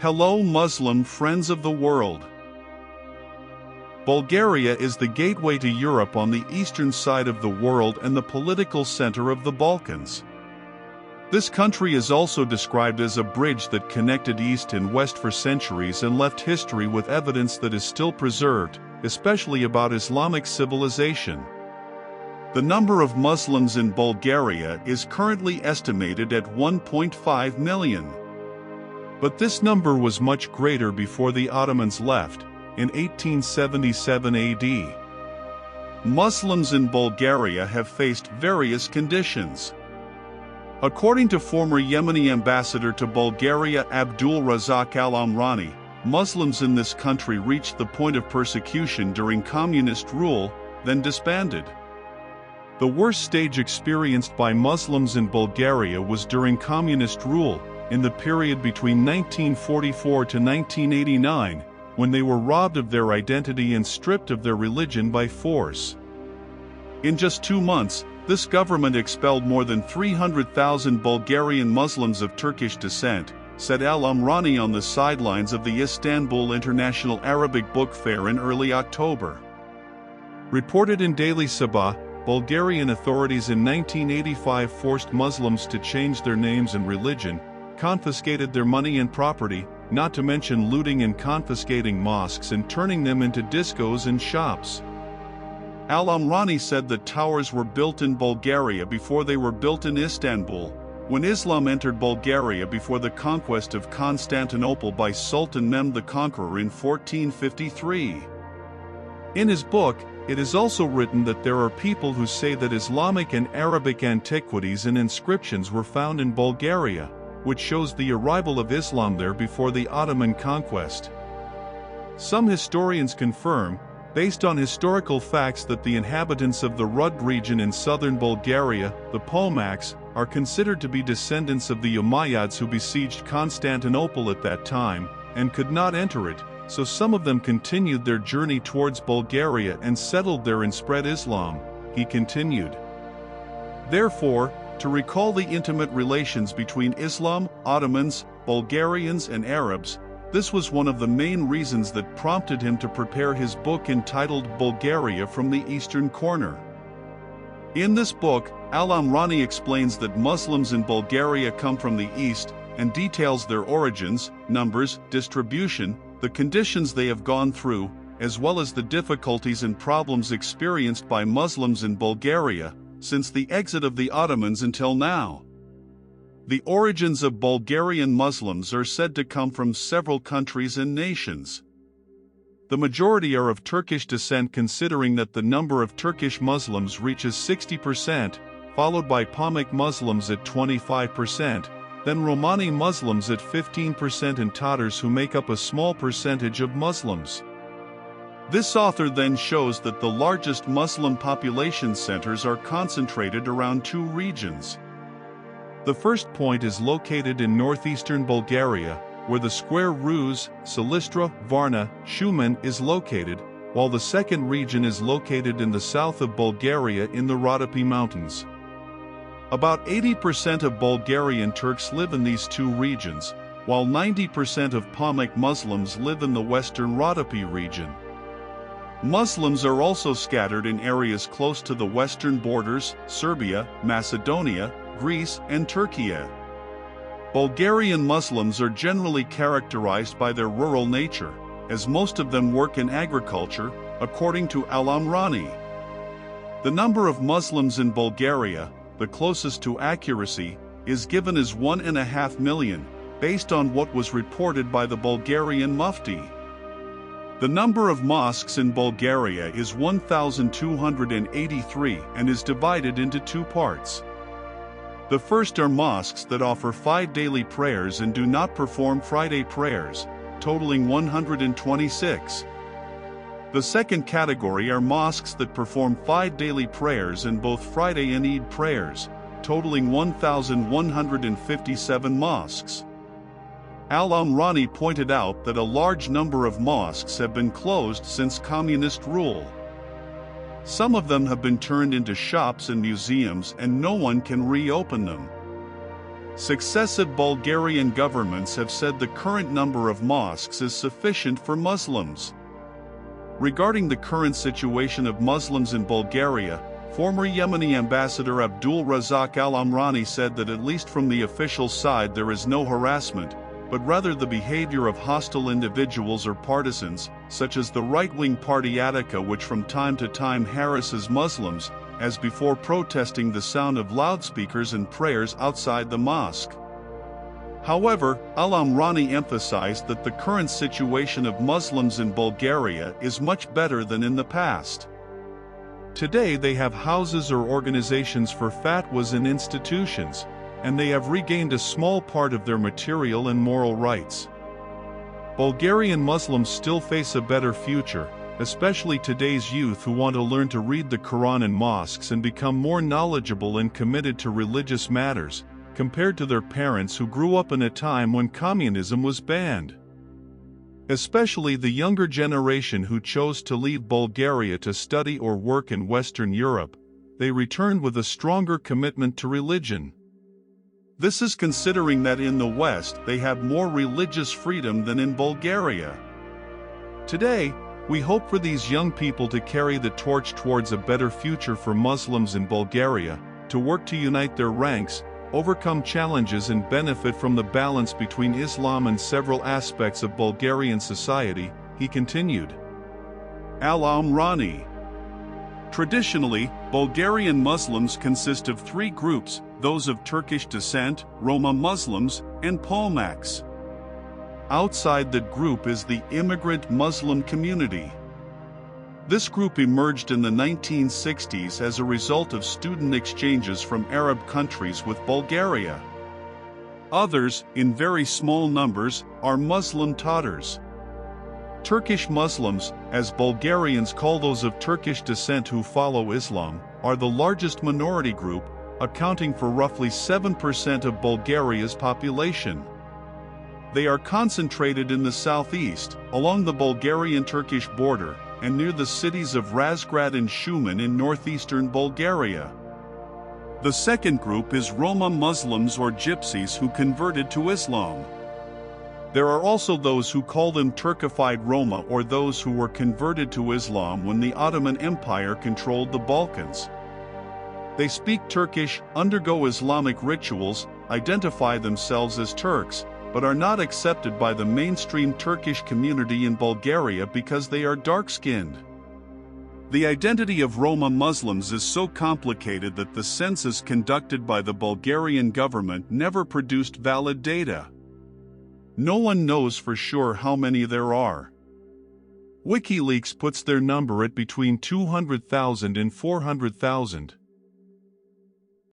Hello Muslim friends of the world. Bulgaria is the gateway to Europe on the eastern side of the world and the political center of the Balkans. This country is also described as a bridge that connected East and West for centuries and left history with evidence that is still preserved, especially about Islamic civilization. The number of Muslims in Bulgaria is currently estimated at 1.5 million. But this number was much greater before the Ottomans left, in 1877 AD. Muslims in Bulgaria have faced various conditions. According to former Yemeni Ambassador to Bulgaria Abdul Razzaq al-Amrani, Muslims in this country reached the point of persecution during communist rule, then disbanded. The worst stage experienced by Muslims in Bulgaria was during communist rule, in the period between 1944 to 1989, when they were robbed of their identity and stripped of their religion by force. In just 2 months, this government expelled more than 300,000 Bulgarian Muslims of Turkish descent, said al-Amrani on the sidelines of the Istanbul International Arabic Book Fair in early October. Reported in Daily Sabah, Bulgarian authorities in 1985 forced Muslims to change their names and religion, confiscated their money and property, not to mention looting and confiscating mosques and turning them into discos and shops. Al-Amrani said that towers were built in Bulgaria before they were built in Istanbul, when Islam entered Bulgaria before the conquest of Constantinople by Sultan Mehmed the Conqueror in 1453. In his book, it is also written that there are people who say that Islamic and Arabic antiquities and inscriptions were found in Bulgaria, which shows the arrival of Islam there before the Ottoman conquest. Some historians confirm, based on historical facts, that the inhabitants of the Rud region in southern Bulgaria, the Pomaks, are considered to be descendants of the Umayyads who besieged Constantinople at that time, and could not enter it, so some of them continued their journey towards Bulgaria and settled there and spread Islam, he continued. Therefore, to recall the intimate relations between Islam, Ottomans, Bulgarians and Arabs, this was one of the main reasons that prompted him to prepare his book entitled Bulgaria from the Eastern Corner. In this book, al-Amrani explains that Muslims in Bulgaria come from the East, and details their origins, numbers, distribution, the conditions they have gone through, as well as the difficulties and problems experienced by Muslims in Bulgaria, since the exit of the Ottomans until now. The origins of Bulgarian Muslims are said to come from several countries and nations. The majority are of Turkish descent, considering that the number of Turkish Muslims reaches 60%, followed by Pomok Muslims at 25%, then Romani Muslims at 15% and Tatars, who make up a small percentage of Muslims. This author then shows that the largest Muslim population centers are concentrated around 2 regions. The first point is located in northeastern Bulgaria, where the square Rus, Silistra, Varna, Shumen is located, while the second region is located in the south of Bulgaria in the Rhodope Mountains. About 80% of Bulgarian Turks live in these 2 regions, while 90% of Pomok Muslims live in the western Rhodope region. Muslims are also scattered in areas close to the western borders, Serbia, Macedonia, Greece, and Turkey. Bulgarian Muslims are generally characterized by their rural nature, as most of them work in agriculture, according to al-Amrani. The number of Muslims in Bulgaria, the closest to accuracy, is given as 1.5 million, based on what was reported by the Bulgarian Mufti. The number of mosques in Bulgaria is 1,283 and is divided into 2 parts. The first are mosques that offer 5 daily prayers and do not perform Friday prayers, totaling 126. The second category are mosques that perform 5 daily prayers and both Friday and Eid prayers, totaling 1,157 mosques. Al-Amrani pointed out that a large number of mosques have been closed since communist rule. Some of them have been turned into shops and museums, and no one can reopen them. Successive Bulgarian governments have said the current number of mosques is sufficient for Muslims. Regarding the current situation of Muslims in Bulgaria, former Yemeni Ambassador Abdul Razzaq al-Amrani said that at least from the official side there is no harassment, but rather the behavior of hostile individuals or partisans, such as the right-wing party Attica, which from time to time harasses Muslims, as before protesting the sound of loudspeakers and prayers outside the mosque. However, al-Amrani emphasized that the current situation of Muslims in Bulgaria is much better than in the past. Today they have houses or organizations for fatwas and institutions, and they have regained a small part of their material and moral rights. Bulgarian Muslims still face a better future, especially today's youth who want to learn to read the Quran in mosques and become more knowledgeable and committed to religious matters, compared to their parents who grew up in a time when communism was banned. Especially the younger generation who chose to leave Bulgaria to study or work in Western Europe, they returned with a stronger commitment to religion. This is considering that in the West they have more religious freedom than in Bulgaria. Today, we hope for these young people to carry the torch towards a better future for Muslims in Bulgaria, to work to unite their ranks, overcome challenges and benefit from the balance between Islam and several aspects of Bulgarian society, he continued. Al-Amrani. Traditionally, Bulgarian Muslims consist of three groups, those of Turkish descent, Roma Muslims, and Polmaks. Outside that group is the immigrant Muslim community. This group emerged in the 1960s as a result of student exchanges from Arab countries with Bulgaria. Others, in very small numbers, are Muslim Tatars. Turkish Muslims, as Bulgarians call those of Turkish descent who follow Islam, are the largest minority group, accounting for roughly 7% of Bulgaria's population. They are concentrated in the southeast, along the Bulgarian-Turkish border, and near the cities of Razgrad and Shumen in northeastern Bulgaria. The second group is Roma Muslims or Gypsies who converted to Islam. There are also those who call them Turkified Roma or those who were converted to Islam when the Ottoman Empire controlled the Balkans. They speak Turkish, undergo Islamic rituals, identify themselves as Turks, but are not accepted by the mainstream Turkish community in Bulgaria because they are dark-skinned. The identity of Roma Muslims is so complicated that the census conducted by the Bulgarian government never produced valid data. No one knows for sure how many there are. WikiLeaks puts their number at between 200,000 and 400,000.